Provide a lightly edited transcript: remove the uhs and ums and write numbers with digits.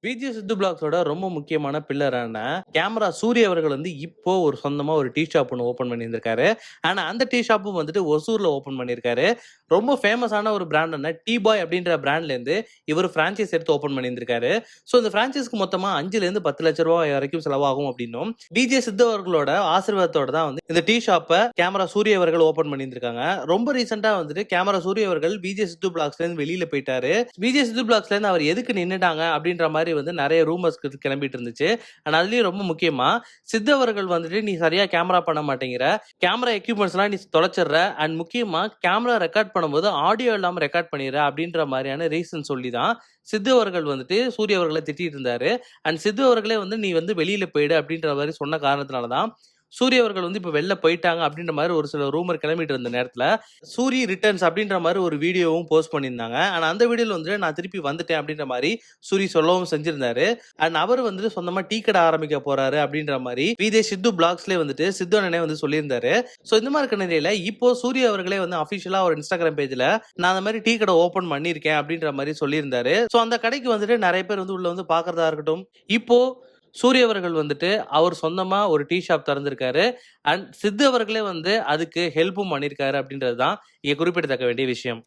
விஜய் சித்து பிளாக்ஸோட ரொம்ப முக்கியமான பில்லரான கேமரா சூரிய அவர்கள் வந்து இப்போ ஒரு சொந்தமா ஒரு டீ ஷாப் ஒன்று ஓப்பன் பண்ணியிருந்திருக்காரு. ஆனா அந்த டீ ஷாப்பும் வந்துட்டு ஒசூர்ல ஓப்பன் பண்ணியிருக்காரு. ரொம்ப ஃபேமஸான ஒரு பிராண்டான டீ பாய் அப்படின்ற பிராண்ட்ல இருந்து இவர் பிரான்ச்சைஸ் எடுத்து ஓப்பன் பண்ணியிருந்திருக்காரு. ஸோ இந்த பிரான்ச்சைஸ்க்கு மொத்தமா 5ல இருந்து 10 லட்ச ரூபாய் வரைக்கும் செலவாகும் அப்படின்னும் விஜய் சித்து அவர்களோட ஆசீர்வாதத்தோட தான் வந்து இந்த டீ ஷாப்பை கேமரா சூரிய அவர்கள் ஓப்பன் பண்ணியிருந்திருக்காங்க. ரொம்ப ரீசெண்டா வந்துட்டு கேமரா சூரிய அவர்கள் விஜய் சித்து பிளாக்ஸ்ல இருந்து வெளியில போயிட்டாரு. விஜய் சித்து பிளாக்ஸ்ல இருந்து அவர் எதுக்கு நின்னுட்டாங்க அப்படின்ற மாதிரி வந்து நிறைய ரூமர்ஸ் கிளம்பிட்டு இருந்துச்சு. ஆனா அதுலயும் ரொம்ப முக்கியமா சித்து அவர்கள் வந்துட்டு நீ சரியா கேமரா பண்ண மாட்டேங்கிற, கேமரா எக்யூப்மெண்ட்ஸ் எல்லாம் நீ தொலைச்சிடுற, அண்ட் முக்கியமா கேமரா ரெக்கார்ட் பண்ணும்போது ஆடியோ இல்லாம ரெக்கார்ட் பண்ணிடுற அப்படின்ற மாதிரியான ரீசன் சொல்லி தான் சித்து அவர்கள் வந்துட்டு சூரிய அவர்களை திட்டிட்டு இருந்தாரு. அண்ட் சித்து அவர்களே வந்து நீ வந்து வெளியில போயிடு அப்படின்ற மாதிரி சொன்ன காரணத்தினாலதான் சூரிய அவர்கள் வந்து இப்ப வெளில போயிட்டாங்க அப்படின்ற மாதிரி ஒரு சில ரூமர் கிளம்பிட்டு இருந்த நேரத்துல சூரி ரிட்டர்ன்ஸ் அப்படின்ற மாதிரி ஒரு வீடியோவும் போஸ்ட் பண்ணியிருந்தாங்க. ஆனா அந்த வீடியோல வந்து நான் திருப்பி வந்துட்டேன் அப்படின்ற மாதிரி சூரி சொல்லவும் செஞ்சிருந்தாரு. அண்ட் அவர் வந்துட்டு சொந்தமா டீ கடை ஆரம்பிக்க போறாரு அப்படின்ற மாதிரி விஜய் சித்து பிளாக்ஸ்லேயே வந்துட்டு சித்து அண்ணனே வந்து சொல்லியிருந்தாரு. ஸோ இந்த மாதிரி இருக்க நிலையில இப்போ சூரிய அவர்களே வந்து அபிஷியலா ஒரு இன்ஸ்டாகிராம் பேஜ்ல நான் அந்த மாதிரி டீ கடை ஓபன் பண்ணியிருக்கேன் அப்படின்ற மாதிரி சொல்லியிருந்தாரு. ஸோ அந்த கடைக்கு வந்துட்டு நிறைய பேர் வந்து உள்ள வந்து பாக்குறதா இருக்கட்டும். இப்போ சூரிய அவர்கள் வந்துட்டு அவர் சொந்தமா ஒரு டீ ஷாப் திறந்திருக்காரு. அண்ட் சித்து அவர்களே வந்து அதுக்கு ஹெல்ப்பும் பண்ணியிருக்காரு அப்படின்றது தான் இங்க குறிப்பிடத்தக்க வேண்டிய விஷயம்.